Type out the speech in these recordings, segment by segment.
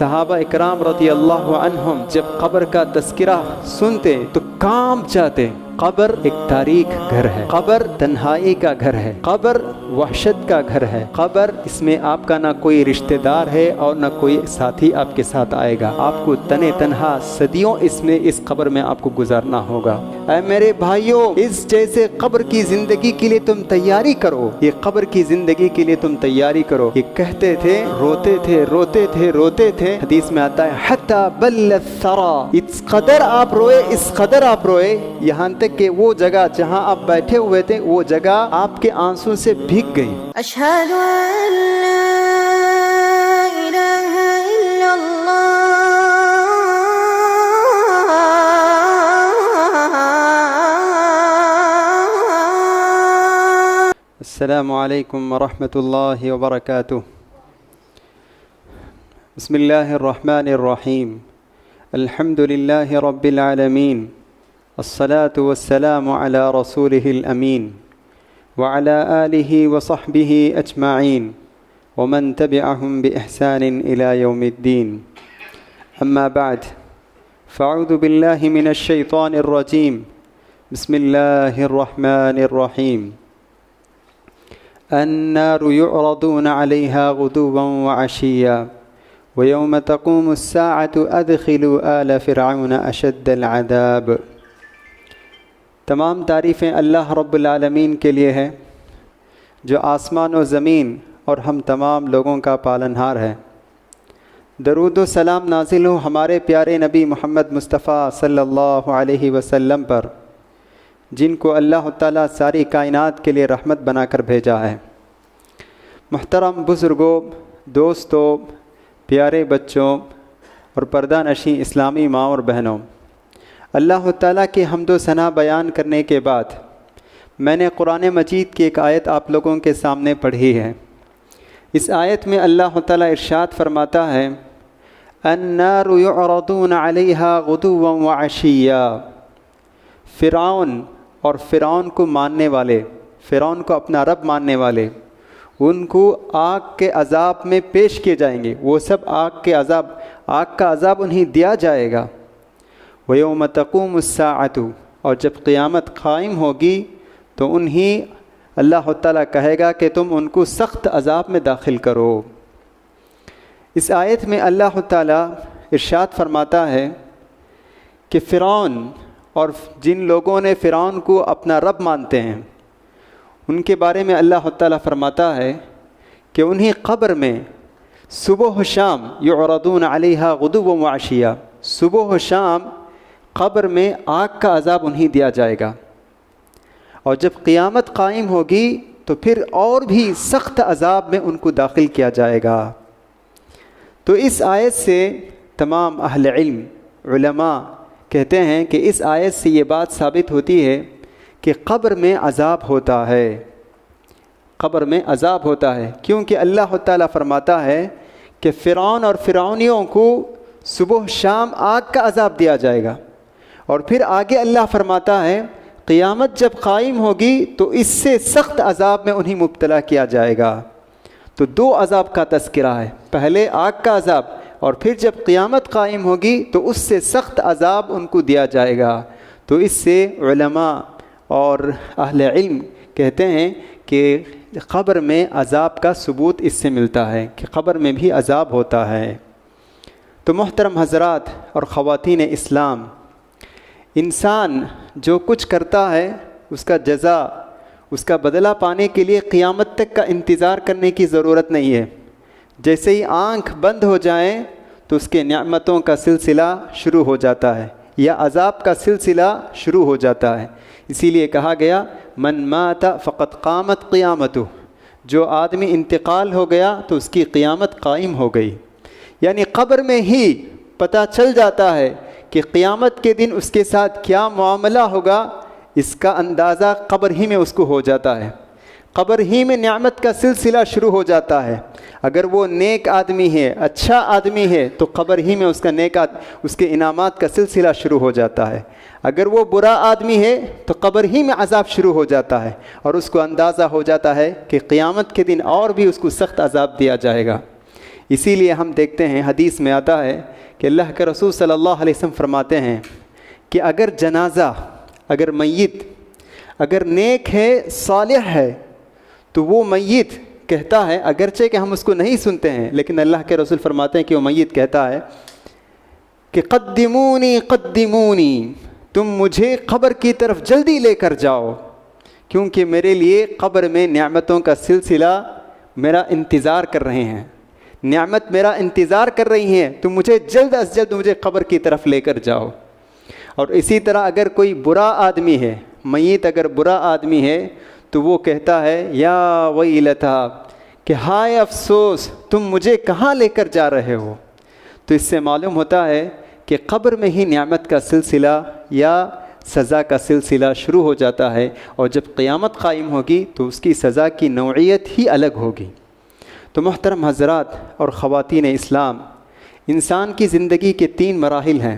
صحابہ اکرام رضی اللہ عنہم جب قبر کا تذکرہ سنتے تو کانپ جاتے۔ قبر ایک تاریک گھر ہے، قبر تنہائی کا گھر ہے، قبر وحشت کا گھر ہے، قبر اس میں آپ کا نہ کوئی رشتہ دار ہے اور نہ کوئی ساتھی آپ کے ساتھ آئے گا، آپ کو تنے تنہا صدیوں اس قبر میں آپ کو گزارنا ہوگا۔ اے میرے بھائیوں، اس جیسے قبر کی زندگی کے لیے تم تیاری کرو، یہ قبر کی زندگی کے لیے تم تیاری کرو۔ یہ کہتے تھے، روتے تھے روتے تھے روتے تھے، حدیث میں آتا ہے حتی بل الثری، اس قدر آپ روئے، اس قدر آپ روئے، یہاں تک کہ وہ جگہ جہاں آپ بیٹھے ہوئے تھے وہ جگہ آپ کے آنسوں سے بھیگ گئی۔ اشہد ان لا الہ الا اللہ السلام علیکم ورحمۃ اللہ وبرکاتہ۔ بسم اللہ الرحمن الرحیم، الحمد للہ رب العالمین، الصلاة والسلام على رسوله الأمين وعلى آله وصحبه أجمعين ومن تبعهم بإحسان إلى يوم الدين، أما بعد، فأعوذ بالله من الشيطان الرجيم، بسم الله الرحمن الرحيم، النار يعرضون عليها غدوا وعشيا ويوم تقوم الساعة أدخلوا آل فرعون أشد العذاب۔ تمام تعریفیں اللہ رب العالمین کے لیے ہے جو آسمان و زمین اور ہم تمام لوگوں کا پالنہار ہے۔ درود و سلام نازل ہو ہمارے پیارے نبی محمد مصطفیٰ صلی اللہ علیہ وسلم پر، جن کو اللہ تعالیٰ ساری کائنات کے لیے رحمت بنا کر بھیجا ہے۔ محترم بزرگوں، دوستوں، پیارے بچوں اور پردہ نشیں اسلامی ماں اور بہنوں، اللہ تعالیٰ کی حمد و ثنا بیان کرنے کے بعد میں نے قرآن مجید کی ایک آیت آپ لوگوں کے سامنے پڑھی ہے۔ اس آیت میں اللہ تعالیٰ ارشاد فرماتا ہے، النار یعرضون علیہا غدوا وعشیا۔ فرعون اور فرعون کو ماننے والے، فرعون کو اپنا رب ماننے والے، ان کو آگ کے عذاب میں پیش کیے جائیں گے، وہ سب آگ کا عذاب انہیں دیا جائے گا۔ وَيَوْمَ تَقُومُ السَّاعَةُ، اور جب قیامت قائم ہوگی تو انہیں اللہ تعالیٰ کہے گا کہ تم ان کو سخت عذاب میں داخل کرو۔ اس آیت میں اللہ تعالیٰ ارشاد فرماتا ہے کہ فرعون اور جن لوگوں نے فرعون کو اپنا رب مانتے ہیں ان کے بارے میں اللہ تعالیٰ فرماتا ہے کہ انہیں قبر میں صبح و شام یعرضون علیہا غدوا وعشیا، صبح و شام قبر میں آگ کا عذاب انہیں دیا جائے گا، اور جب قیامت قائم ہوگی تو پھر اور بھی سخت عذاب میں ان کو داخل کیا جائے گا۔ تو اس آیت سے تمام اہل علم، علماء کہتے ہیں کہ اس آیت سے یہ بات ثابت ہوتی ہے کہ قبر میں عذاب ہوتا ہے، قبر میں عذاب ہوتا ہے، کیونکہ اللہ تعالیٰ فرماتا ہے کہ فرعون اور فرعونیوں کو صبح شام آگ کا عذاب دیا جائے گا، اور پھر آگے اللہ فرماتا ہے قیامت جب قائم ہوگی تو اس سے سخت عذاب میں انہیں مبتلا کیا جائے گا۔ تو دو عذاب کا تذکرہ ہے، پہلے آگ کا عذاب، اور پھر جب قیامت قائم ہوگی تو اس سے سخت عذاب ان کو دیا جائے گا۔ تو اس سے علماء اور اہل علم کہتے ہیں کہ قبر میں عذاب کا ثبوت اس سے ملتا ہے کہ قبر میں بھی عذاب ہوتا ہے۔ تو محترم حضرات اور خواتین اسلام، انسان جو کچھ کرتا ہے اس کا جزا، اس کا بدلہ پانے کے لیے قیامت تک کا انتظار کرنے کی ضرورت نہیں ہے۔ جیسے ہی آنکھ بند ہو جائیں تو اس کے نعمتوں کا سلسلہ شروع ہو جاتا ہے یا عذاب کا سلسلہ شروع ہو جاتا ہے۔ اسی لیے کہا گیا من مات فقد قامت قیامتہ، جو آدمی انتقال ہو گیا تو اس کی قیامت قائم ہو گئی۔ یعنی قبر میں ہی پتہ چل جاتا ہے کہ قیامت کے دن اس کے ساتھ کیا معاملہ ہوگا، اس کا اندازہ قبر ہی میں اس کو ہو جاتا ہے، قبر ہی میں نعمت کا سلسلہ شروع ہو جاتا ہے۔ اگر وہ نیک آدمی ہے، اچھا آدمی ہے، تو قبر ہی میں اس کے انعامات کا سلسلہ شروع ہو جاتا ہے۔ اگر وہ برا آدمی ہے تو قبر ہی میں عذاب شروع ہو جاتا ہے، اور اس کو اندازہ ہو جاتا ہے کہ قیامت کے دن اور بھی اس کو سخت عذاب دیا جائے گا۔ اسی لیے ہم دیکھتے ہیں حدیث میں آتا ہے کہ اللہ کے رسول صلی اللہ علیہ وسلم فرماتے ہیں کہ اگر جنازہ، اگر میت اگر نیک ہے، صالح ہے، تو وہ میت کہتا ہے، اگرچہ کہ ہم اس کو نہیں سنتے ہیں، لیکن اللہ کے رسول فرماتے ہیں کہ وہ میت کہتا ہے کہ قدمونی قدمونی، تم مجھے قبر کی طرف جلدی لے کر جاؤ، کیونکہ میرے لیے قبر میں نعمتوں کا سلسلہ میرا انتظار کر رہے ہیں، نعمت میرا انتظار کر رہی ہیں، تم مجھے جلد از جلد مجھے قبر کی طرف لے کر جاؤ۔ اور اسی طرح اگر کوئی برا آدمی ہے، میت اگر برا آدمی ہے، تو وہ کہتا ہے یا ویلتا، کہ ہائے افسوس، تم مجھے کہاں لے کر جا رہے ہو۔ تو اس سے معلوم ہوتا ہے کہ قبر میں ہی نعمت کا سلسلہ یا سزا کا سلسلہ شروع ہو جاتا ہے، اور جب قیامت قائم ہوگی تو اس کی سزا کی نوعیت ہی الگ ہوگی۔ تو محترم حضرات اور خواتین اسلام، انسان کی زندگی کے 3 مراحل ہیں،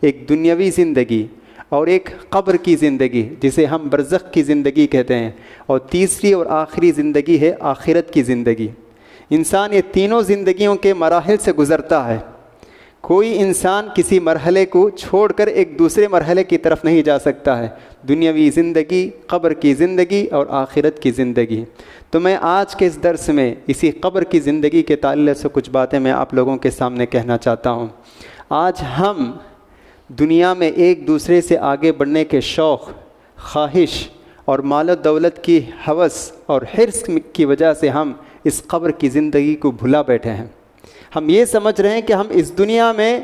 ایک دنیاوی زندگی، اور ایک قبر کی زندگی جسے ہم برزخ کی زندگی کہتے ہیں، اور تیسری اور آخری زندگی ہے آخرت کی زندگی۔ انسان یہ تینوں زندگیوں کے مراحل سے گزرتا ہے، کوئی انسان کسی مرحلے کو چھوڑ کر ایک دوسرے مرحلے کی طرف نہیں جا سکتا ہے، دنیاوی زندگی، قبر کی زندگی اور آخرت کی زندگی۔ تو میں آج کے اس درس میں اسی قبر کی زندگی کے تعلق سے کچھ باتیں میں آپ لوگوں کے سامنے کہنا چاہتا ہوں۔ آج ہم دنیا میں ایک دوسرے سے آگے بڑھنے کے شوق، خواہش اور مال و دولت کی ہوس اور حرص کی وجہ سے ہم اس قبر کی زندگی کو بھلا بیٹھے ہیں۔ ہم یہ سمجھ رہے ہیں کہ ہم اس دنیا میں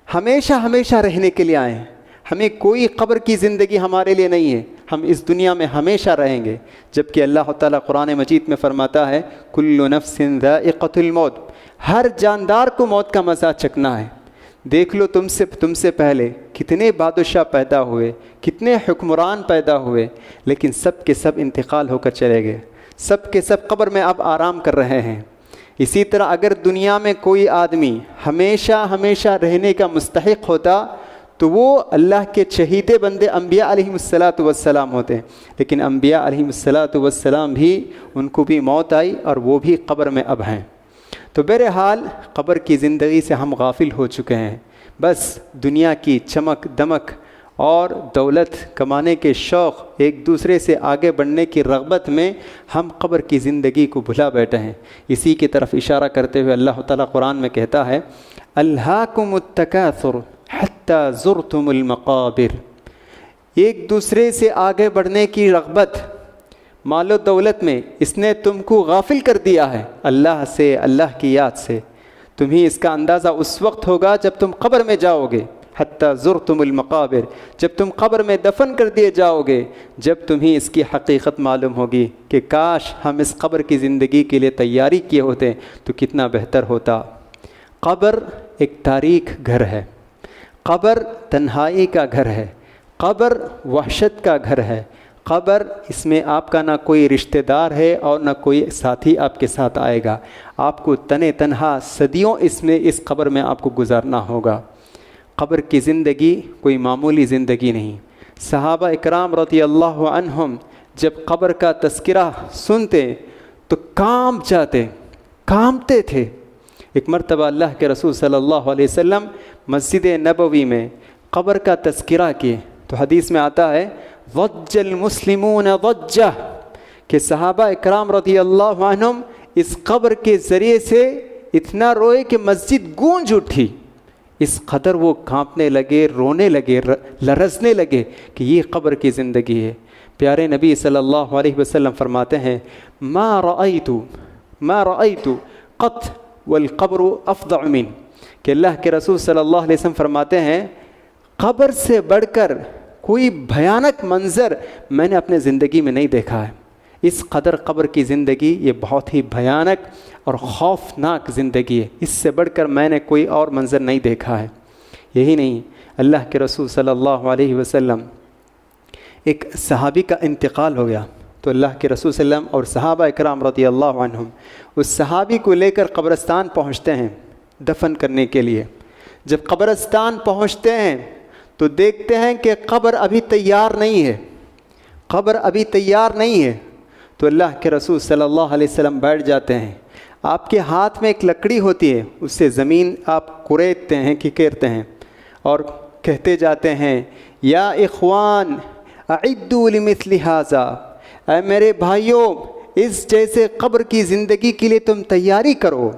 ہمیشہ ہمیشہ رہنے کے لیے آئے ہیں، ہمیں کوئی قبر کی زندگی ہمارے لیے نہیں ہے، ہم اس دنیا میں ہمیشہ رہیں گے، جبکہ اللہ تعالیٰ قرآن مجید میں فرماتا ہے کل نفس ذائقۃ الموت، ہر جاندار کو موت کا مزہ چکھنا ہے۔ دیکھ لو تم سے پہلے کتنے بادشاہ پیدا ہوئے، کتنے حکمران پیدا ہوئے، لیکن سب کے سب انتقال ہو کر چلے گئے، سب کے سب قبر میں اب آرام کر رہے ہیں۔ اسی طرح اگر دنیا میں کوئی آدمی ہمیشہ ہمیشہ رہنے کا مستحق ہوتا تو وہ اللہ کے چہیتے بندے انبیاء علیہم السلام ہوتے ہیں، لیکن انبیاء علیہم السلام بھی، ان کو بھی موت آئی اور وہ بھی قبر میں اب ہیں۔ تو بہرحال قبر کی زندگی سے ہم غافل ہو چکے ہیں، بس دنیا کی چمک دمک اور دولت کمانے کے شوق، ایک دوسرے سے آگے بڑھنے کی رغبت میں ہم قبر کی زندگی کو بھلا بیٹھے ہیں۔ اسی کی طرف اشارہ کرتے ہوئے اللہ تعالیٰ قرآن میں کہتا ہے الہاکم التکاثر حتی زرتم المقابر، ایک دوسرے سے آگے بڑھنے کی رغبت مال و دولت میں اس نے تم کو غافل کر دیا ہے اللہ سے، اللہ کی یاد سے۔ تمہیں اس کا اندازہ اس وقت ہوگا جب تم قبر میں جاؤ گے، حتی زرتم المقابر، جب تم قبر میں دفن کر دیے جاؤ گے، جب تمہیں اس کی حقیقت معلوم ہوگی کہ کاش ہم اس قبر کی زندگی کے لیے تیاری کیے ہوتے تو کتنا بہتر ہوتا۔ قبر ایک تاریک گھر ہے، قبر تنہائی کا گھر ہے، قبر وحشت کا گھر ہے، قبر اس میں آپ کا نہ کوئی رشتہ دار ہے اور نہ کوئی ساتھی آپ کے ساتھ آئے گا، آپ کو تنہا صدیوں اس قبر میں آپ کو گزارنا ہوگا۔ قبر کی زندگی کوئی معمولی زندگی نہیں۔ صحابہ اکرام رضی اللہ عنہم جب قبر کا تذکرہ سنتے تو کانپتے تھے۔ ایک مرتبہ اللہ کے رسول صلی اللہ علیہ وسلم مسجد نبوی میں قبر کا تذکرہ کیے تو حدیث میں آتا ہے ضج المسلمون ضجہ، کہ صحابہ اکرام رضی اللہ عنہم اس قبر کے ذریعے سے اتنا روئے کہ مسجد گونج اٹھی، اس قدر وہ کانپنے لگے، رونے لگے، لرزنے لگے کہ یہ قبر کی زندگی ہے۔ پیارے نبی صلی اللہ علیہ وسلم فرماتے ہیں ما رأیت قط والقبر افضع من، کہ اللہ کے رسول صلی اللہ علیہ وسلم فرماتے ہیں قبر سے بڑھ کر کوئی بھیانک منظر میں نے اپنے زندگی میں نہیں دیکھا ہے۔ اس قدر قبر کی زندگی یہ بہت ہی بھیانک اور خوفناک زندگی ہے، اس سے بڑھ کر میں نے کوئی اور منظر نہیں دیکھا ہے۔ یہی نہیں، اللہ کے رسول صلی اللہ علیہ وسلم، ایک صحابی کا انتقال ہو گیا تو اللہ کے رسول صلی اللہ علیہ وسلم اور صحابہ اکرام رضی اللہ عنہم اس صحابی کو لے کر قبرستان پہنچتے ہیں دفن کرنے کے لیے۔ جب قبرستان پہنچتے ہیں تو دیکھتے ہیں کہ قبر ابھی تیار نہیں ہے، قبر ابھی تیار نہیں ہے، تو اللہ کے رسول صلی اللہ علیہ وسلم بیٹھ جاتے ہیں، آپ کے ہاتھ میں ایک لکڑی ہوتی ہے، اس سے زمین آپ کریدتے ہیں، کھکیرتے ہیں اور کہتے جاتے ہیں یا اخوان اعدوا لمثل ھذا، اے میرے بھائیوں اس جیسے قبر کی زندگی کے لیے تم تیاری کرو،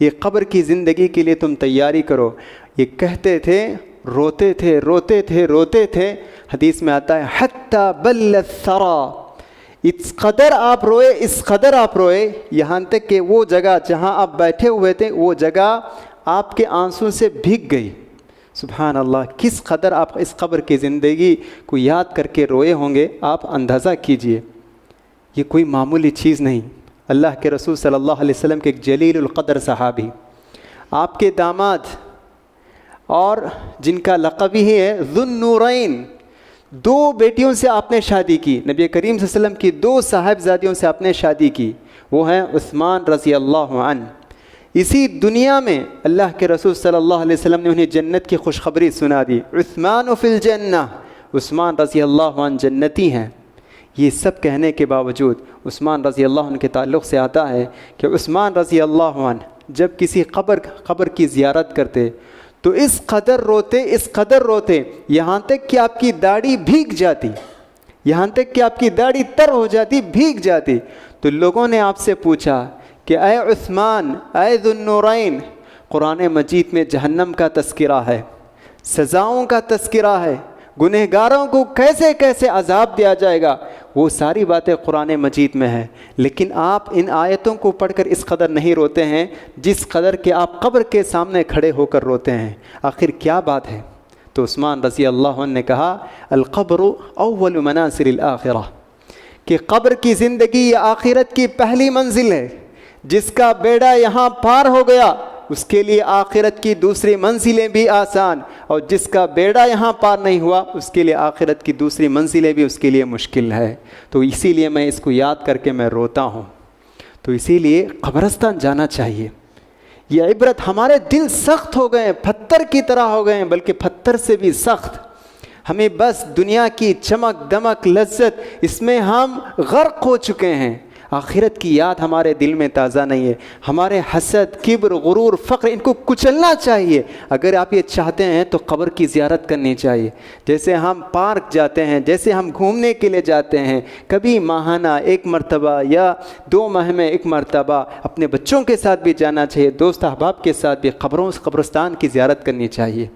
یہ قبر کی زندگی کے لیے تم تیاری کرو۔ یہ کہتے تھے، روتے تھے روتے تھے روتے تھے، حدیث میں آتا ہے حتی بل الثری، اس قدر آپ روئے، اس قدر آپ روئے، یہاں تک کہ وہ جگہ جہاں آپ بیٹھے ہوئے تھے وہ جگہ آپ کے آنسوں سے بھیگ گئی۔ سبحان اللہ، کس قدر آپ اس قبر کی زندگی کو یاد کر کے روئے ہوں گے، آپ اندازہ کیجئے۔ یہ کوئی معمولی چیز نہیں۔ اللہ کے رسول صلی اللہ علیہ وسلم کے ایک جلیل القدر صحابی، آپ کے داماد اور جن کا لقب ہی ہے ذو النورین، 2 بیٹیوں سے آپ نے شادی کی، نبی کریم صلی اللہ علیہ وسلم کی 2 صاحبزادیوں سے آپ نے شادی کی، وہ ہیں عثمان رضی اللہ عنہ۔ اسی دنیا میں اللہ کے رسول صلی اللہ علیہ وسلم نے انہیں جنت کی خوشخبری سنا دی، عثمان فی الجنہ، عثمان رضی اللہ عنہ جنتی ہیں۔ یہ سب کہنے کے باوجود عثمان رضی اللہ عنہ کے تعلق سے آتا ہے کہ عثمان رضی اللہ عنہ جب کسی قبر کی زیارت کرتے تو اس قدر روتے یہاں تک کہ آپ کی داڑھی بھیگ جاتی، یہاں تک کہ آپ کی داڑھی تر ہو جاتی، بھیگ جاتی۔ تو لوگوں نے آپ سے پوچھا کہ اے عثمان، اے ذو النورین، قرآن مجید میں جہنم کا تذکرہ ہے، سزاؤں کا تذکرہ ہے، گنہگاروں کو کیسے کیسے عذاب دیا جائے گا، وہ ساری باتیں قرآن مجید میں ہیں، لیکن آپ ان آیتوں کو پڑھ کر اس قدر نہیں روتے ہیں جس قدر کہ آپ قبر کے سامنے کھڑے ہو کر روتے ہیں۔ آخر کیا بات ہے؟ تو عثمان رضی اللہ عنہ نے کہا القبر اول منازل الآخرہ، کہ قبر کی زندگی یہ آخرت کی پہلی منزل ہے، جس کا بیڑا یہاں پار ہو گیا اس کے لیے آخرت کی دوسری منزلیں بھی آسان، اور جس کا بیڑا یہاں پار نہیں ہوا اس کے لیے آخرت کی دوسری منزلیں بھی اس کے لیے مشکل ہے۔ تو اسی لیے میں اس کو یاد کر کے میں روتا ہوں۔ تو اسی لیے قبرستان جانا چاہیے۔ یہ عبرت، ہمارے دل سخت ہو گئے ہیں، پتھر کی طرح ہو گئے ہیں، بلکہ پتھر سے بھی سخت۔ ہمیں بس دنیا کی چمک دمک لذت، اس میں ہم غرق ہو چکے ہیں، آخرت کی یاد ہمارے دل میں تازہ نہیں ہے۔ ہمارے حسد، کبر، غرور، فقر، ان کو کچلنا چاہیے۔ اگر آپ یہ چاہتے ہیں تو قبر کی زیارت کرنی چاہیے۔ جیسے ہم پارک جاتے ہیں، جیسے ہم گھومنے کے لیے جاتے ہیں، کبھی ماہانہ 1 مرتبہ یا 2 ماہ میں 1 مرتبہ اپنے بچوں کے ساتھ بھی جانا چاہیے، دوست احباب کے ساتھ بھی قبرستان کی زیارت کرنی چاہیے۔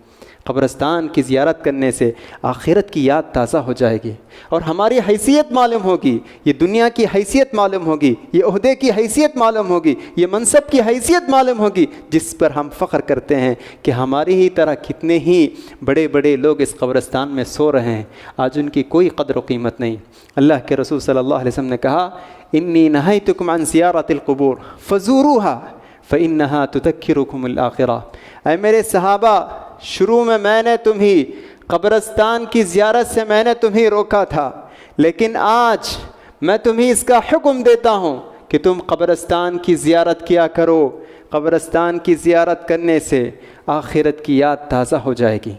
قبرستان کی زیارت کرنے سے آخرت کی یاد تازہ ہو جائے گی، اور ہماری حیثیت معلوم ہوگی، یہ دنیا کی حیثیت معلوم ہوگی، یہ عہدے کی حیثیت معلوم ہوگی، یہ منصب کی حیثیت معلوم ہوگی، جس پر ہم فخر کرتے ہیں کہ ہماری ہی طرح کتنے ہی بڑے بڑے لوگ اس قبرستان میں سو رہے ہیں، آج ان کی کوئی قدر و قیمت نہیں۔ اللہ کے رسول صلی اللہ علیہ وسلم نے کہا انی نہیتکم عن زیارت القبور فزوروها فإنها تذکرکم الآخرہ۔ اے میرے صحابہ، شروع میں نے تمہیں قبرستان کی زیارت سے میں نے تمہیں روکا تھا، لیکن آج میں تمہیں اس کا حکم دیتا ہوں کہ تم قبرستان کی زیارت کیا کرو۔ قبرستان کی زیارت کرنے سے آخرت کی یاد تازہ ہو جائے گی۔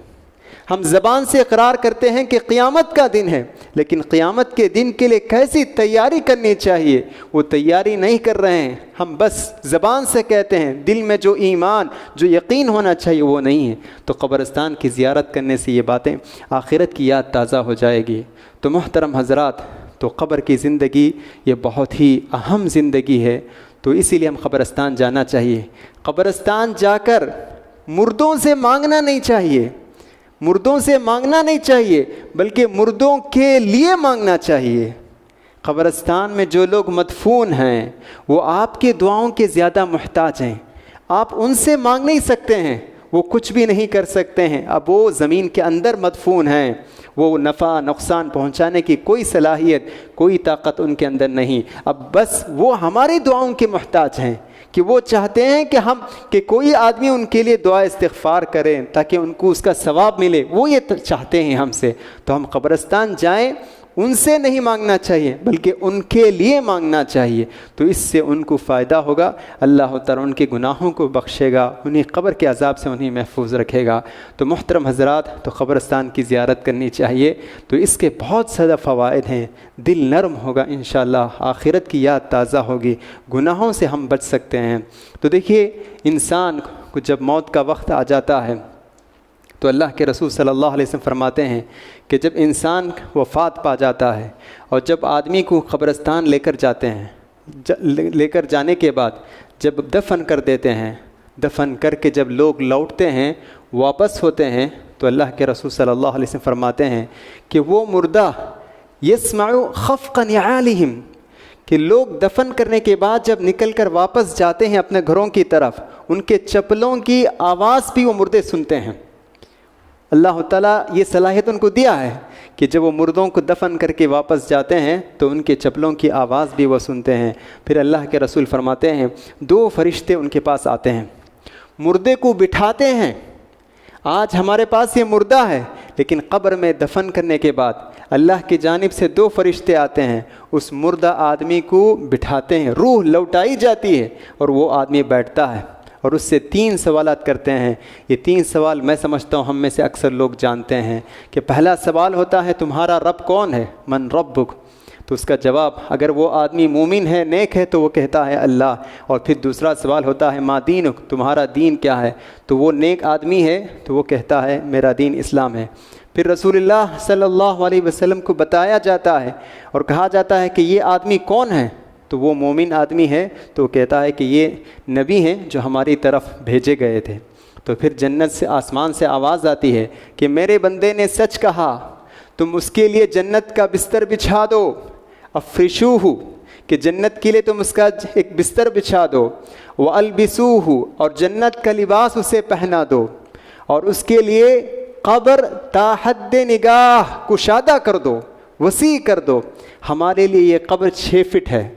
ہم زبان سے اقرار کرتے ہیں کہ قیامت کا دن ہے، لیکن قیامت کے دن کے لیے کیسی تیاری کرنی چاہیے وہ تیاری نہیں کر رہے ہیں۔ ہم بس زبان سے کہتے ہیں، دل میں جو ایمان، جو یقین ہونا چاہیے وہ نہیں ہے۔ تو قبرستان کی زیارت کرنے سے یہ باتیں، آخرت کی یاد تازہ ہو جائے گی۔ تو محترم حضرات، تو قبر کی زندگی یہ بہت ہی اہم زندگی ہے، تو اسی لیے ہم قبرستان جانا چاہیے۔ قبرستان جا کر مردوں سے مانگنا نہیں چاہیے، مردوں سے مانگنا نہیں چاہیے، بلکہ مردوں کے لیے مانگنا چاہیے۔ قبرستان میں جو لوگ مدفون ہیں وہ آپ کے دعاؤں کے زیادہ محتاج ہیں۔ آپ ان سے مانگ نہیں سکتے ہیں، وہ کچھ بھی نہیں کر سکتے ہیں۔ اب وہ زمین کے اندر مدفون ہیں، وہ نفع نقصان پہنچانے کی کوئی صلاحیت، کوئی طاقت ان کے اندر نہیں۔ اب بس وہ ہماری دعاؤں کے محتاج ہیں، کہ وہ چاہتے ہیں کہ کوئی آدمی ان کے لیے دعا استغفار کرے تاکہ ان کو اس کا ثواب ملے، وہ یہ چاہتے ہیں ہم سے۔ تو ہم قبرستان جائیں، ان سے نہیں مانگنا چاہیے بلکہ ان کے لیے مانگنا چاہیے، تو اس سے ان کو فائدہ ہوگا، اللہ تعالیٰ ان کے گناہوں کو بخشے گا، انہیں قبر کے عذاب سے انہیں محفوظ رکھے گا۔ تو محترم حضرات، تو قبرستان کی زیارت کرنی چاہیے، تو اس کے بہت زیادہ فوائد ہیں، دل نرم ہوگا انشاءاللہ، آخرت کی یاد تازہ ہوگی، گناہوں سے ہم بچ سکتے ہیں۔ تو دیکھیے، انسان کو جب موت کا وقت آ جاتا ہے تو اللہ کے رسول صلی اللہ علیہ وسلم فرماتے ہیں کہ جب انسان وفات پا جاتا ہے اور جب آدمی کو قبرستان لے کر جاتے ہیں، لے کر جانے کے بعد جب دفن کر دیتے ہیں، دفن کر کے جب لوگ لوٹتے ہیں، واپس ہوتے ہیں، تو اللہ کے رسول صلی اللہ علیہ وسلم فرماتے ہیں کہ وہ مردہ یسمع خفق نعالہم، کہ لوگ دفن کرنے کے بعد جب نکل کر واپس جاتے ہیں اپنے گھروں کی طرف، ان کے چپلوں کی آواز بھی وہ مردے سنتے ہیں۔ اللہ تعالیٰ یہ صلاحیت ان کو دیا ہے کہ جب وہ مردوں کو دفن کر کے واپس جاتے ہیں تو ان کے چپلوں کی آواز بھی وہ سنتے ہیں۔ پھر اللہ کے رسول فرماتے ہیں 2 فرشتے ان کے پاس آتے ہیں، مردے کو بٹھاتے ہیں۔ آج ہمارے پاس یہ مردہ ہے، لیکن قبر میں دفن کرنے کے بعد اللہ کی جانب سے 2 فرشتے آتے ہیں، اس مردہ آدمی کو بٹھاتے ہیں، روح لوٹائی جاتی ہے اور وہ آدمی بیٹھتا ہے اور اس سے 3 سوالات کرتے ہیں۔ یہ 3 سوال میں سمجھتا ہوں ہم میں سے اکثر لوگ جانتے ہیں کہ پہلا سوال ہوتا ہے تمہارا رب کون ہے؟ من ربک؟ تو اس کا جواب اگر وہ آدمی مومن ہے، نیک ہے، تو وہ کہتا ہے اللہ۔ اور پھر دوسرا سوال ہوتا ہے ما دینک؟ تمہارا دین کیا ہے؟ تو وہ نیک آدمی ہے تو وہ کہتا ہے میرا دین اسلام ہے۔ پھر رسول اللہ صلی اللہ علیہ وسلم کو بتایا جاتا ہے اور کہا جاتا ہے کہ یہ آدمی کون ہے؟ تو وہ مومن آدمی ہے تو وہ کہتا ہے کہ یہ نبی ہیں جو ہماری طرف بھیجے گئے تھے۔ تو پھر جنت سے، آسمان سے آواز آتی ہے کہ میرے بندے نے سچ کہا، تم اس کے لیے جنت کا بستر بچھا دو، افرشوہ، کہ جنت کے لیے تم اس کا ایک بستر بچھا دو، والبسوہ، اور جنت کا لباس اسے پہنا دو، اور اس کے لیے قبر تا حد نگاہ کشادہ کر دو، وسیع کر دو۔ ہمارے لیے یہ قبر 6 فٹ ہے،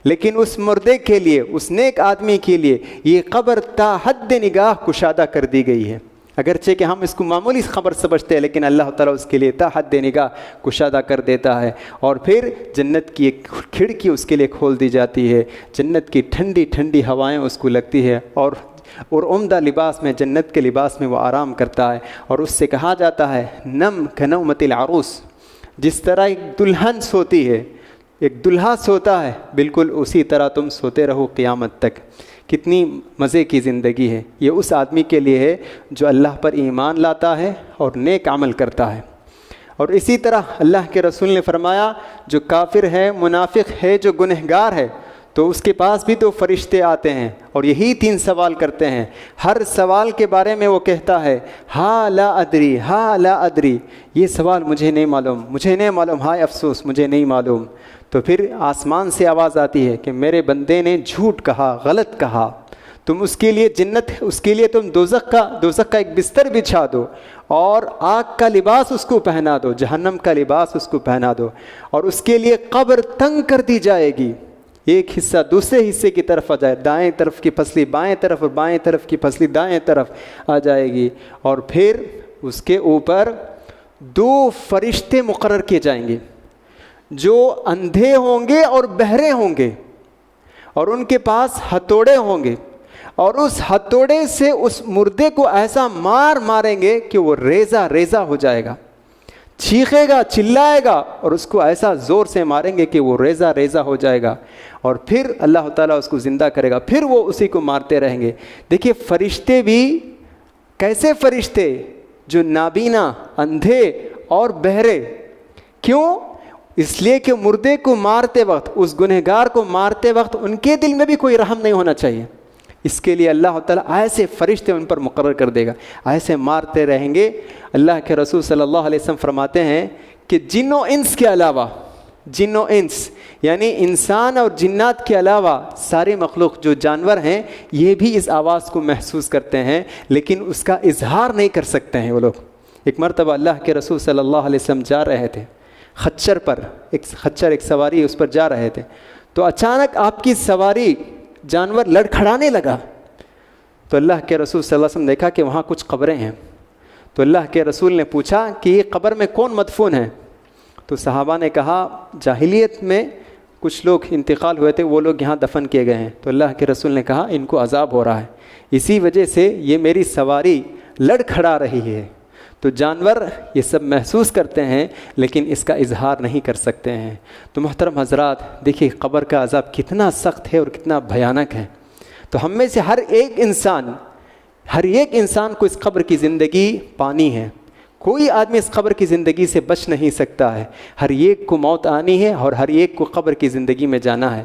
لیکن اس مردے کے لیے، اس نیک آدمی کے لیے یہ قبر تا حد نگاہ کشادہ کر دی گئی ہے۔ اگرچہ کہ ہم اس کو معمولی خبر سمجھتے ہیں، لیکن اللہ تعالیٰ اس کے لیے تا حد نگاہ کشادہ کر دیتا ہے۔ اور پھر جنت کی ایک کھڑکی اس کے لیے کھول دی جاتی ہے، جنت کی ٹھنڈی ٹھنڈی ہوائیں اس کو لگتی ہے، اور عمدہ لباس میں، جنت کے لباس میں وہ آرام کرتا ہے۔ اور اس سے کہا جاتا ہے نم کنومت العروس، جس طرح ایک دلہن سوتی ہے، ایک دلہا سوتا ہے، بالکل اسی طرح تم سوتے رہو قیامت تک۔ کتنی مزے کی زندگی ہے یہ اس آدمی کے لیے ہے جو اللہ پر ایمان لاتا ہے اور نیک عمل کرتا ہے۔ اور اسی طرح اللہ کے رسول نے فرمایا جو کافر ہے، منافق ہے، جو گنہگار ہے، تو اس کے پاس بھی تو فرشتے آتے ہیں اور یہی 3 سوال کرتے ہیں۔ ہر سوال کے بارے میں وہ کہتا ہے ہا لا ادری، ہا لا ادری، یہ سوال مجھے نہیں معلوم، مجھے نہیں معلوم، ہائے افسوس مجھے نہیں معلوم۔ تو پھر آسمان سے آواز آتی ہے کہ میرے بندے نے جھوٹ کہا، غلط کہا، تم اس کے لیے جنت، اس کے لیے تم دوزخ کا ایک بستر بچھا دو، اور آگ کا لباس اس کو پہنا دو، جہنم کا لباس اس کو پہنا دو، اور اس کے لیے قبر تنگ کر دی جائے گی، ایک حصہ دوسرے حصے کی طرف آ جائے، دائیں طرف کی پسلی بائیں طرف اور بائیں طرف کی پسلی دائیں طرف آ جائے گی، اور پھر اس کے اوپر 2 فرشتے مقرر کیے جائیں گے جو اندھے ہوں گے اور بہرے ہوں گے، اور ان کے پاس ہتھوڑے ہوں گے، اور اس ہتھوڑے سے اس مردے کو ایسا ماریں گے کہ وہ ریزہ ریزہ ہو جائے گا، چیخے گا، چلائے گا، اور اس کو ایسا زور سے ماریں گے کہ وہ ریزہ ریزہ ہو جائے گا، اور پھر اللہ تعالیٰ اس کو زندہ کرے گا، پھر وہ اسی کو مارتے رہیں گے۔ دیکھیے فرشتے بھی کیسے فرشتے؟ جو نابینا، اندھے اور بہرے۔ کیوں؟ اس لیے کہ مردے کو مارتے وقت، اس گنہگار کو مارتے وقت ان کے دل میں بھی کوئی رحم نہیں ہونا چاہیے، اس کے لیے اللہ تعالیٰ ایسے فرشتے ان پر مقرر کر دے گا، ایسے مارتے رہیں گے۔ اللہ کے رسول صلی اللہ علیہ وسلم فرماتے ہیں کہ جن و انس کے علاوہ، جن و انس یعنی انسان اور جنات کے علاوہ سارے مخلوق جو جانور ہیں یہ بھی اس آواز کو محسوس کرتے ہیں، لیکن اس کا اظہار نہیں کر سکتے ہیں وہ لوگ۔ ایک مرتبہ اللہ کے رسول صلی اللہ علیہ وسلم جا رہے تھے خچر پر، ایک سواری اس پر جا رہے تھے، تو اچانک آپ کی سواری جانور لڑکھڑانے لگا، تو اللہ کے رسول صلی اللہ علیہ وسلم دیکھا کہ وہاں کچھ قبریں ہیں، تو اللہ کے رسول نے پوچھا کہ یہ قبر میں کون مدفون ہے؟ تو صحابہ نے کہا جاہلیت میں کچھ لوگ انتقال ہوئے تھے، وہ لوگ یہاں دفن کیے گئے ہیں، تو اللہ کے رسول نے کہا ان کو عذاب ہو رہا ہے، اسی وجہ سے یہ میری سواری لڑ کھڑا رہی ہے۔ تو جانور یہ سب محسوس کرتے ہیں لیکن اس کا اظہار نہیں کر سکتے ہیں۔ تو محترم حضرات دیکھیے قبر کا عذاب کتنا سخت ہے اور کتنا بھیانک ہے۔ تو ہم میں سے ہر ایک انسان کو اس قبر کی زندگی پانی ہے، کوئی آدمی اس قبر کی زندگی سے بچ نہیں سکتا ہے، ہر ایک کو موت آنی ہے اور ہر ایک کو قبر کی زندگی میں جانا ہے۔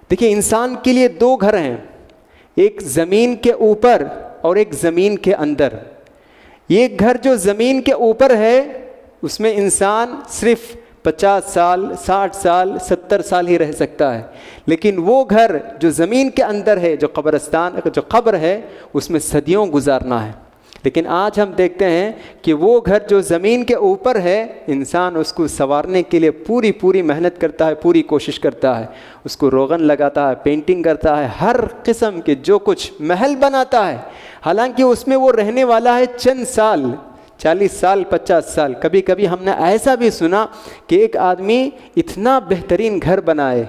دیکھیے انسان کے لیے دو گھر ہیں، ایک زمین کے اوپر اور ایک زمین کے اندر۔ ایک گھر جو زمین کے اوپر ہے اس میں انسان صرف 50 سال 60 سال 70 سال ہی رہ سکتا ہے، لیکن وہ گھر جو زمین کے اندر ہے، جو قبرستان جو قبر ہے، اس میں صدیوں گزارنا ہے۔ لیکن آج ہم دیکھتے ہیں کہ وہ گھر جو زمین کے اوپر ہے، انسان اس کو سنوارنے کے لیے پوری محنت کرتا ہے، پوری کوشش کرتا ہے، اس کو روغن لگاتا ہے، پینٹنگ کرتا ہے، ہر قسم کے جو کچھ محل بناتا ہے، حالانکہ اس میں وہ رہنے والا ہے چند سال، 40 سال 50 سال۔ کبھی کبھی ہم نے ایسا بھی سنا کہ ایک آدمی اتنا بہترین گھر بنائے،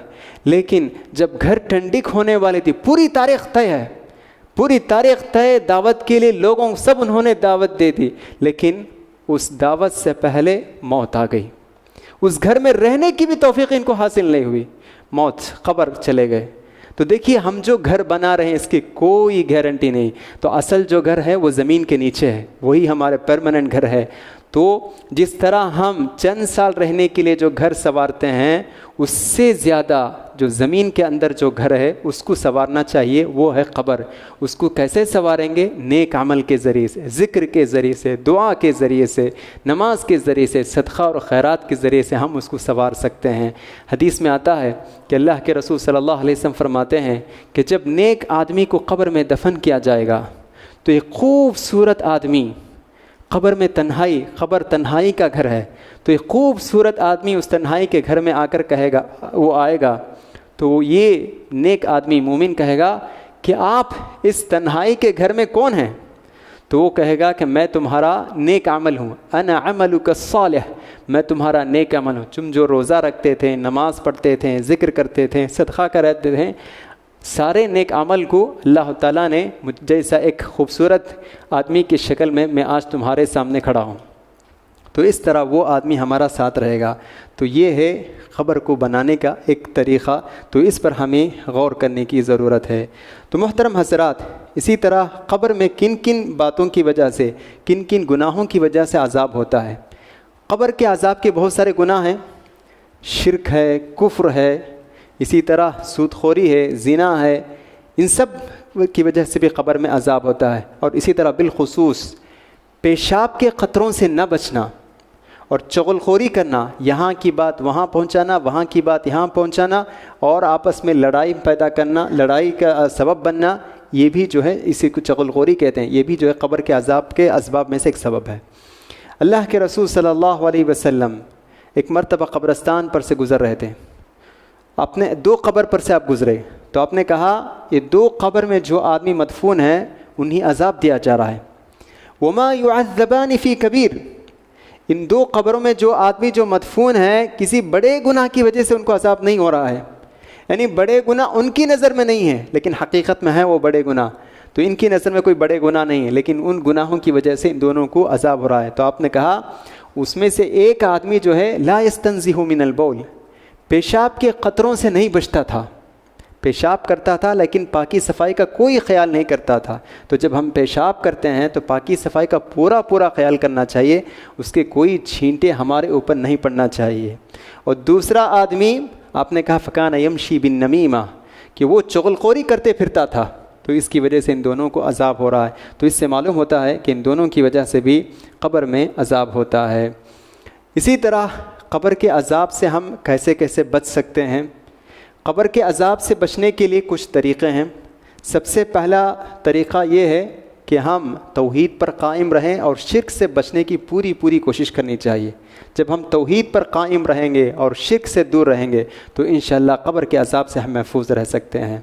لیکن جب گھر ٹنڈک ہونے والی تھی، پوری تاریخ طے ہے، پوری تاریخ طے، دعوت کے لیے لوگوں سب انہوں نے دعوت دے دی، لیکن اس دعوت سے پہلے موت آ گئی، اس گھر میں رہنے کی بھی توفیق ان کو حاصل نہیں ہوئی، موت، قبر چلے گئے۔ تو دیکھیے ہم جو گھر بنا رہے ہیں اس کی کوئی گارنٹی نہیں، تو اصل جو گھر ہے وہ زمین کے نیچے ہے، وہی ہمارے پرماننٹ گھر ہے۔ تو جس طرح ہم چند سال رہنے کے لیے جو گھر سنوارتے ہیں، اس سے زیادہ جو زمین کے اندر جو گھر ہے اس کو سنوارنا چاہیے، وہ ہے قبر۔ اس کو کیسے سنواریں گے؟ نیک عمل کے ذریعے سے، ذکر کے ذریعے سے، دعا کے ذریعے سے، نماز کے ذریعے سے، صدقہ اور خیرات کے ذریعے سے ہم اس کو سنوار سکتے ہیں۔ حدیث میں آتا ہے کہ اللہ کے رسول صلی اللہ علیہ وسلم فرماتے ہیں کہ جب نیک آدمی کو قبر میں دفن کیا جائے گا تو ایک خوبصورت آدمی، قبر میں تنہائی، قبر تنہائی کا گھر ہے، تو ایک خوبصورت آدمی اس تنہائی کے گھر میں آ کر کہے گا، وہ آئے گا تو یہ نیک آدمی مومن کہے گا کہ آپ اس تنہائی کے گھر میں کون ہیں؟ تو وہ کہے گا کہ میں تمہارا نیک عمل ہوں، انا عملک الصالح، میں تمہارا نیک عمل ہوں، تم جو روزہ رکھتے تھے، نماز پڑھتے تھے، ذکر کرتے تھے، صدقہ کرتے تھے، سارے نیک عمل کو اللہ تعالیٰ نے جیسا ایک خوبصورت آدمی کی شکل میں آج تمہارے سامنے کھڑا ہوں، تو اس طرح وہ آدمی ہمارا ساتھ رہے گا۔ تو یہ ہے قبر کو بنانے کا ایک طریقہ، تو اس پر ہمیں غور کرنے کی ضرورت ہے۔ تو محترم حضرات، اسی طرح قبر میں کن کن باتوں کی وجہ سے، کن کن گناہوں کی وجہ سے عذاب ہوتا ہے؟ قبر کے عذاب کے بہت سارے گناہ ہیں، شرک ہے، کفر ہے، اسی طرح سود خوری ہے، زنا ہے، ان سب کی وجہ سے بھی قبر میں عذاب ہوتا ہے۔ اور اسی طرح بالخصوص پیشاب کے قطروں سے نہ بچنا اور چغل خوری کرنا، یہاں کی بات وہاں پہنچانا، وہاں کی بات یہاں پہنچانا، اور آپس میں لڑائی پیدا کرنا، لڑائی کا سبب بننا، یہ بھی جو ہے اسی کو چغل خوری کہتے ہیں، یہ بھی جو ہے قبر کے عذاب کے اسباب میں سے ایک سبب ہے۔ اللہ کے رسول صلی اللہ علیہ وسلم ایک مرتبہ قبرستان پر سے گزر رہے تھے، اپنے 2 قبر پر سے آپ گزرے، تو آپ نے کہا یہ 2 قبر میں جو آدمی مدفون ہیں انہیں عذاب دیا جا رہا ہے۔ وما يعذبان فی کبیر، ان 2 قبروں میں جو آدمی جو مدفون ہیں کسی بڑے گناہ کی وجہ سے ان کو عذاب نہیں ہو رہا ہے، یعنی بڑے گناہ ان کی نظر میں نہیں ہے لیکن حقیقت میں ہے وہ بڑے گناہ، تو ان کی نظر میں کوئی بڑے گناہ نہیں ہے لیکن ان گناہوں کی وجہ سے ان دونوں کو عذاب ہو رہا ہے۔ تو آپ نے کہا اس میں سے ایک آدمی جو ہے لا یستنزہ من البول، پیشاب کے قطروں سے نہیں بچتا تھا، پیشاب کرتا تھا لیکن پاکی صفائی کا کوئی خیال نہیں کرتا تھا۔ تو جب ہم پیشاب کرتے ہیں تو پاکی صفائی کا پورا خیال کرنا چاہیے، اس کے کوئی چھینٹے ہمارے اوپر نہیں پڑنا چاہیے۔ اور دوسرا آدمی آپ نے کہا فکان یمشی بالنمیمہ، کہ وہ چغلخوری کرتے پھرتا تھا، تو اس کی وجہ سے ان دونوں کو عذاب ہو رہا ہے۔ تو اس سے معلوم ہوتا ہے کہ ان دونوں کی وجہ سے بھی قبر میں عذاب ہوتا ہے۔ اسی طرح قبر کے عذاب سے ہم کیسے کیسے بچ سکتے ہیں؟ قبر کے عذاب سے بچنے کے لیے کچھ طریقے ہیں۔ سب سے پہلا طریقہ یہ ہے کہ ہم توحید پر قائم رہیں اور شرک سے بچنے کی پوری کوشش کرنی چاہیے۔ جب ہم توحید پر قائم رہیں گے اور شرک سے دور رہیں گے تو انشاءاللہ قبر کے عذاب سے ہم محفوظ رہ سکتے ہیں۔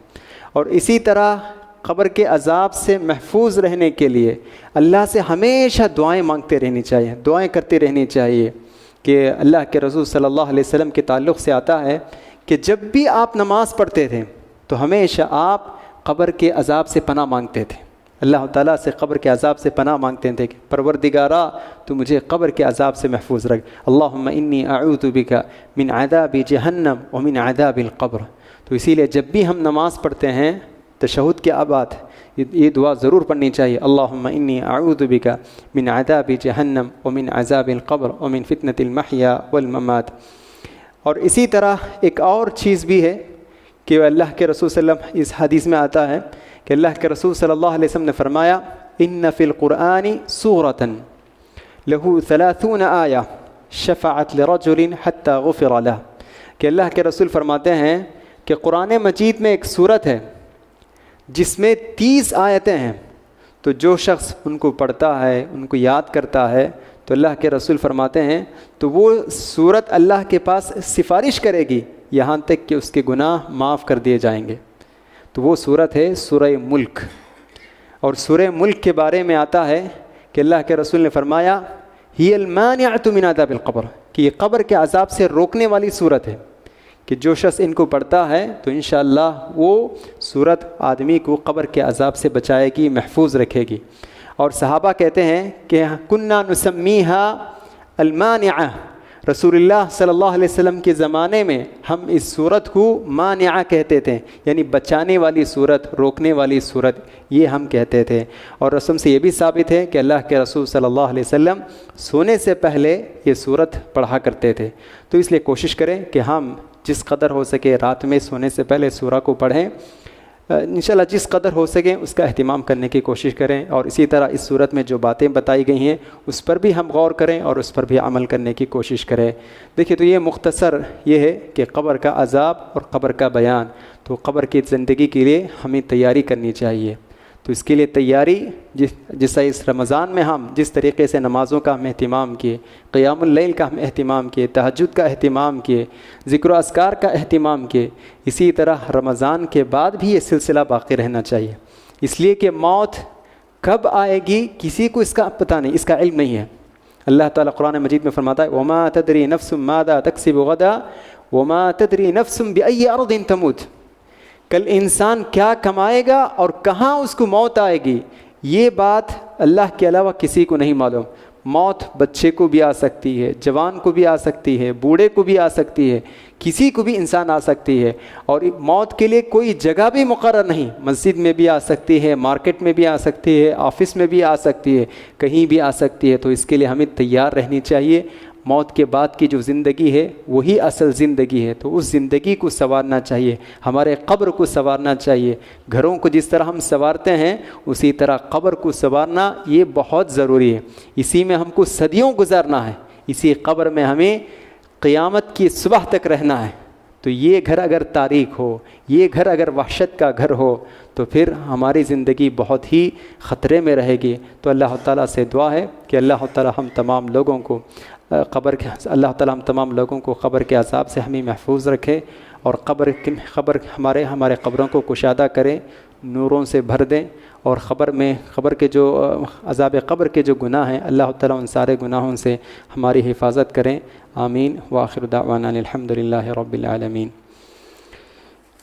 اور اسی طرح قبر کے عذاب سے محفوظ رہنے کے لیے اللہ سے ہمیشہ دعائیں مانگتے رہنی چاہیے، دعائیں کرتے رہنی چاہیے۔ کہ اللہ کے رسول صلی اللہ علیہ وسلم کے تعلق سے آتا ہے کہ جب بھی آپ نماز پڑھتے تھے تو ہمیشہ آپ قبر کے عذاب سے پناہ مانگتے تھے، اللہ تعالیٰ سے قبر کے عذاب سے پناہ مانگتے تھے کہ پروردگارا تو مجھے قبر کے عذاب سے محفوظ رکھ، اللہم انی اعوذ بک من عذاب جہنم ومن عذاب القبر۔ تو اسی لیے جب بھی ہم نماز پڑھتے ہیں تشہد کے بعد یہ دعا ضرور پڑھنی چاہیے، اللہم انی اعوذ بک من عذاب جہنم ومن عذاب القبر ومن فتنة المحیا والممات۔ اور اسی طرح ایک اور چیز بھی ہے کہ اللہ کے رسول صلی اللہ علیہ وسلم، اس حدیث میں آتا ہے کہ اللہ کے رسول صلی اللہ علیہ وسلم نے فرمایا ان فی القرآن سورۃ لہ 30 آیہ شفعت لرجل حتی غفر لہ، کہ اللہ کے رسول فرماتے ہیں کہ قرآن مجید میں ایک سورت ہے جس میں 30 آیتیں ہیں، تو جو شخص ان کو پڑھتا ہے، ان کو یاد کرتا ہے، تو اللہ کے رسول فرماتے ہیں تو وہ سورت اللہ کے پاس سفارش کرے گی یہاں تک کہ اس کے گناہ معاف کر دیے جائیں گے۔ تو وہ سورت ہے سورہ ملک، اور سورہ ملک کے بارے میں آتا ہے کہ اللہ کے رسول نے فرمایا ہی المانعۃ من عذاب القبر، کہ یہ قبر کے عذاب سے روکنے والی سورت ہے، کہ جو شخص ان کو پڑھتا ہے تو انشاءاللہ وہ سورت آدمی کو قبر کے عذاب سے بچائے گی، محفوظ رکھے گی۔ اور صحابہ کہتے ہیں کہ کننا نسمیہا المانعہ، رسول اللہ صلی اللہ علیہ وسلم کے زمانے میں ہم اس صورت کو مانعہ کہتے تھے، یعنی بچانے والی صورت، روکنے والی صورت، یہ ہم کہتے تھے۔ اور رسم سے یہ بھی ثابت ہے کہ اللہ کے رسول صلی اللہ علیہ وسلم سونے سے پہلے یہ صورت پڑھا کرتے تھے۔ تو اس لیے کوشش کریں کہ ہم جس قدر ہو سکے رات میں سونے سے پہلے سورہ کو پڑھیں، انشاءاللہ جس قدر ہو سکے اس کا اہتمام کرنے کی کوشش کریں، اور اسی طرح اس صورت میں جو باتیں بتائی گئی ہیں اس پر بھی ہم غور کریں اور اس پر بھی عمل کرنے کی کوشش کریں۔ دیکھیے تو یہ مختصر یہ ہے کہ قبر کا عذاب اور قبر کا بیان، تو قبر کی زندگی کے لیے ہمیں تیاری کرنی چاہیے۔ تو اس کے لیے تیاری جیسا اس رمضان میں ہم جس طریقے سے نمازوں کا ہم اہتمام کیے، قیام اللیل کا ہم اہتمام کیے، تہجد کا اہتمام کیے، ذکر و اذکار کا اہتمام کیے، اسی طرح رمضان کے بعد بھی یہ سلسلہ باقی رہنا چاہیے، اس لیے کہ موت کب آئے گی کسی کو اس کا پتہ نہیں، اس کا علم نہیں ہے۔ اللہ تعالیٰ قرآن مجید میں فرماتا ہے وما تدری نفس ماذا تکسب غدا وما تدری نفس بأی ارض تموت، کل انسان کیا کمائے گا اور کہاں اس کو موت آئے گی، یہ بات اللہ کے علاوہ کسی کو نہیں معلوم۔ موت بچے کو بھی آ سکتی ہے، جوان کو بھی آ سکتی ہے، بوڑھے کو بھی آ سکتی ہے، کسی کو بھی انسان آ سکتی ہے، اور موت کے لیے کوئی جگہ بھی مقرر نہیں، مسجد میں بھی آ سکتی ہے، مارکیٹ میں بھی آ سکتی ہے، آفس میں بھی آ سکتی ہے، کہیں بھی آ سکتی ہے۔ تو اس کے لیے ہمیں تیار رہنی چاہیے۔ موت کے بعد کی جو زندگی ہے وہی اصل زندگی ہے، تو اس زندگی کو سنوارنا چاہیے، ہمارے قبر کو سنوارنا چاہیے۔ گھروں کو جس طرح ہم سنوارتے ہیں اسی طرح قبر کو سنوارنا یہ بہت ضروری ہے، اسی میں ہم کو صدیوں گزارنا ہے، اسی قبر میں ہمیں قیامت کی صبح تک رہنا ہے۔ تو یہ گھر اگر تاریک ہو، یہ گھر اگر وحشت کا گھر ہو، تو پھر ہماری زندگی بہت ہی خطرے میں رہے گی۔ تو اللہ تعالیٰ سے دعا ہے کہ اللہ تعالیٰ ہم تمام لوگوں کو اللہ تعالیٰ ہم تمام لوگوں کو قبر کے عذاب سے ہمیں محفوظ رکھے، اور قبر ہمارے قبروں کو کشادہ کرے، نوروں سے بھر دیں، اور قبر کے جو عذاب قبر کے جو گناہ ہیں اللہ تعالیٰ ان سارے گناہوں سے ہماری حفاظت کریں۔ آمین۔ وآخر دعوانا الحمد للہ رب العالمین۔